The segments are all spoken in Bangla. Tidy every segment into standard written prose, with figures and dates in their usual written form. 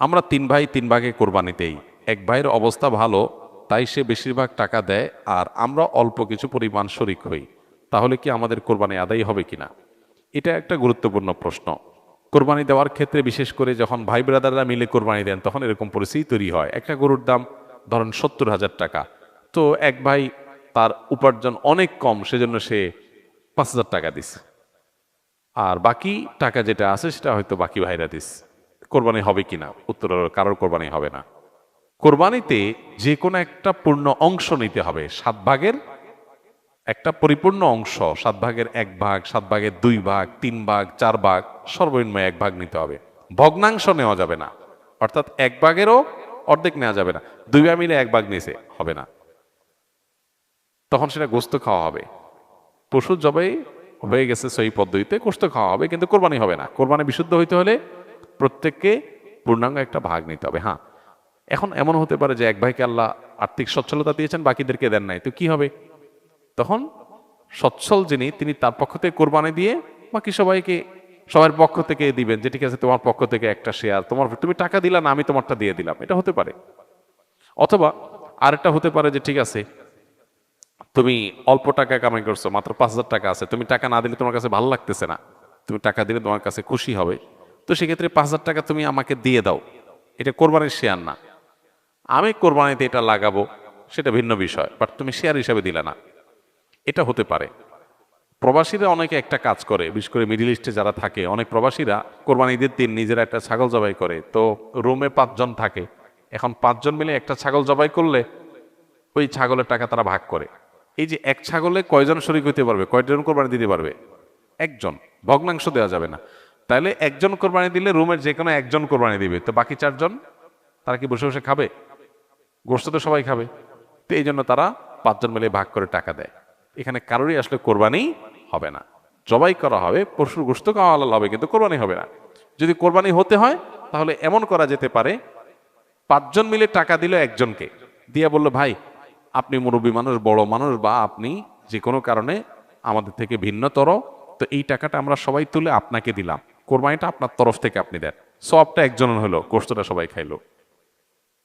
আমরা তিন ভাই তিন ভাগে কোরবানি দেই। এক ভাইয়ের অবস্থা ভালো, তাই সে বেশিরভাগ টাকা দেয়, আর আমরা অল্প কিছু পরিমাণ শরিক হই। তাহলে কি আমাদের কোরবানি আদায় হবে কিনা? এটা একটা গুরুত্বপূর্ণ প্রশ্ন। কোরবানি দেওয়ার ক্ষেত্রে বিশেষ করে যখন ভাই ব্রাদাররা মিলে কোরবানি দেন, তখন এরকম পরিস্থিতি তৈরি হয়। একটা গরুর দাম ধরেন 70,000 টাকা। তো এক ভাই, তার উপার্জন অনেক কম, সেজন্য সে 5,000 টাকা দিছে, আর বাকি টাকা যেটা আছে সেটা হয়তো বাকি ভাইরা দিস। কোরবানি হবে কিনা? উত্তর হলো কারোর কোরবানি হবে না। কোরবানিতে যে কোনো একটা পূর্ণ অংশ নিতে হবে। 7 ভাগের একটা পরিপূর্ণ অংশ, 7 ভাগের 1 ভাগ, 7 ভাগের 2 ভাগ, 3 ভাগ, 4 ভাগ, সর্বনিম্ন 1 ভাগ নিতে হবে। ভগ্নাংশ নেওয়া যাবে না, অর্থাৎ 1 ভাগেরও অর্ধেক নেওয়া যাবে না। 2 ভাই মিলে 1 ভাগ নিছে, হবে না, তখন সেটা গোস্ত খাওয়া হবে। পশু জবাই হয়ে গেছে সেই পদ্ধতিতে, গোস্ত খাওয়া হবে, কিন্তু কোরবানি হবে না। কোরবানি বিশুদ্ধ হইতে হলে প্রত্যেককে পূর্ণাঙ্গ একটা ভাগ নিতে হবে। হ্যাঁ, এখন এমন হতে পারে যে এক ভাইকে আল্লাহ আর্থিক সচ্ছলতা দিয়েছেন, বাকিদেরকে দেন নাই, তো কি হবে? তখন সচ্ছল যিনি, তিনি তার পক্ষ থেকে কোরবানি দিয়ে বাকি সবাইকে, সবার পক্ষ থেকে দিবেন, যে ঠিক আছে তোমার পক্ষ থেকে একটা শেয়ার, তোমার, তুমি টাকা দিলা না, আমি তোমারটা দিয়ে দিলাম, এটা হতে পারে। অথবা আরেকটা হতে পারে যে ঠিক আছে, তুমি অল্প টাকা কামাই করছো, মাত্র 5,000 টাকা আছে, তুমি টাকা না দিলে তোমার কাছে ভালো লাগতেছে না, তুমি টাকা দিলে তোমার কাছে খুশি হবে, তো সেক্ষেত্রে 5,000 টাকা তুমি আমাকে দিয়ে দাও, এটা কোরবানির শেয়ার না। আমি কোরবানিতে এটা লাগাবো, সেটা ভিন্ন বিষয়, বাট তুমি শেয়ার হিসাবে দিলে না, এটা হতে পারে। প্রবাসীরা অনেকে একটা কাজ করে, বিশেষ করে মিডিল ইস্টে যারা থাকে, অনেক প্রবাসীরা কোরবানি ঈদের দিন নিজেরা একটা ছাগল জবাই করে। তো রুমে 5 জন থাকে, এখন 5 জন মিলে একটা ছাগল জবাই করলে ওই ছাগলের টাকা তারা ভাগ করে। এই যে এক ছাগলে কয়জন শরিক হইতে পারবে, কয়জন কোরবানি দিতে পারবে? একজন। ভগ্নাংশ দেওয়া যাবে না। তাহলে একজন কোরবানি দিলে রুমের যে কোনো একজন কোরবানি দিবে, তো বাকি 4 জন তারা কি বসে বসে খাবে? গোস্ত তো সবাই খাবে। তো এই জন্য তারা 5 জন মিলে ভাগ করে টাকা দেয়। এখানে কারোরই আসলে কোরবানি হবে না, জবাই করা হবে, পশুর গোস্ত খাওয়া হালাল হবে, কিন্তু কোরবানি হবে না। যদি কোরবানি হতে হয়, তাহলে এমন করা যেতে পারে, 5 জন মিলে টাকা দিল একজনকে, দিয়া বলল, ভাই আপনি মুরব্বী মানুষ, বড় মানুষ, বা আপনি যে কোনো কারণে আমাদের থেকে ভিন্নতর, তো এই টাকাটা আমরা সবাই তুলে আপনাকে দিলাম, কোরবানিটা আপনার তরফ থেকে আপনি দেন, সবটা একজনের হলো, গোস্তটা সবাই খাইলো।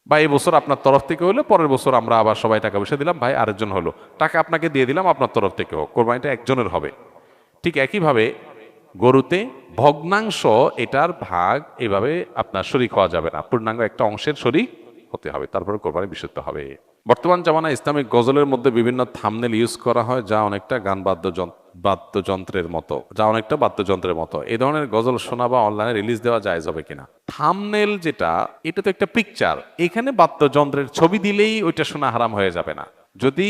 বা এই বছর আপনার তরফ থেকে হলো, পরের বছর আমরা আবার সবাই টাকা পয়সা দিলাম, ভাই আরেকজন হলো, টাকা আপনাকে দিয়ে দিলাম, আপনার তরফ থেকে হোক, কোরবানিটা একজনের হবে। ঠিক একইভাবে গরুতে ভগ্নাংশ, এটার ভাগ এভাবে আপনার শরিক হওয়া যাবে না, পূর্ণাঙ্গ একটা অংশের শরিক হতে হবে, তারপরে কোরবানি বিশুদ্ধ হবে। বর্তমান জামানায় ইসলামিক গজলের মধ্যে বিভিন্ন থাম্বনেল ইউজ করা হয়, যা অনেকটা গান বাদ্যযন্ত্রের মতো, এই ধরনের গজল শোনা বা অনলাইনে রিলিজ দেওয়া যায় হবে কিনা? থাম্বনেল যেটা, এটা তো একটা পিকচার, এখানে বাদ্যযন্ত্রের ছবি দিলেই ওইটা শোনা হারাম হয়ে যাবে না। যদি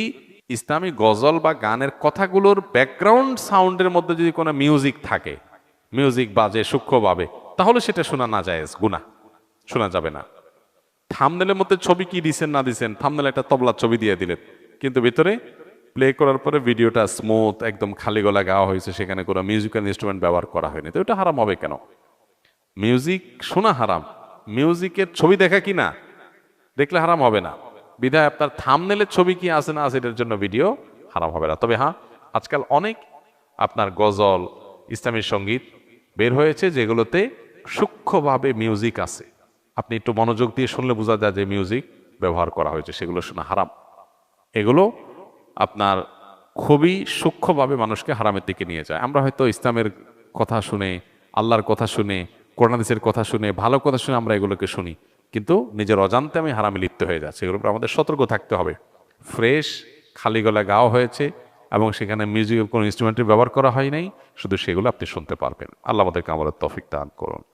ইসলামী গজল বা গানের কথাগুলোর ব্যাকগ্রাউন্ড সাউন্ডের মধ্যে যদি কোনো মিউজিক থাকে, মিউজিক বাজে সূক্ষ্মভাবে, তাহলে সেটা শোনা না জায়েজ, গুনাহ, শোনা যাবে না। থাম্বনেলের মধ্যে ছবি কি দিছেন না দিছেন, থাম্বনেল একটা তবলার ছবি দিয়ে দিলেন, কিন্তু ভিতরে প্লে করার পরে ভিডিওটা স্মুথ, একদম খালি গলা গাওয়া হয়েছে, সেখানে কোনো মিউজিক্যাল ইনস্ট্রুমেন্ট ব্যবহার করা হয়নি, তো এটা হারাম হবে কেন? মিউজিক শোনা হারাম, মিউজিকের ছবি দেখা কি না, দেখলে হারাম হবে না। বিধায় আপনার থাম্বনেলের ছবি কি আছে না আছে, এটার জন্য ভিডিও হারাম হবে না। তবে হ্যাঁ, আজকাল অনেক আপনার গজল, ইসলামী সঙ্গীত বের হয়েছে, যেগুলোতে সূক্ষ্মভাবে মিউজিক আছে, আপনি একটু মনোযোগ দিয়ে শুনলে বোঝা যায় যে মিউজিক ব্যবহার করা হয়েছে, সেগুলো শোনা হারাম। এগুলো আপনার খুবই সূক্ষ্মভাবে মানুষকে হারামের দিকে নিয়ে যায়। আমরা হয়তো ইসলামের কথা শুনে, আল্লাহর কথা শুনে, কোরআন হাদিসের কথা শুনে, ভালো কথা শুনে আমরা এগুলোকে শুনি, কিন্তু নিজের অজান্তে আমি হারামে লিপ্ত হয়ে যাচ্ছি। এগুলোর উপর আমাদের সতর্ক থাকতে হবে। ফ্রেশ খালি গলায় গাওয়া হয়েছে এবং সেখানে মিউজিকের কোনো ইনস্ট্রুমেন্টের ব্যবহার করা হয় নাই, শুধু সেগুলো আপনি শুনতে পারবেন। আল্লাহ আমাদেরকে আমাদের তৌফিক দান করুন।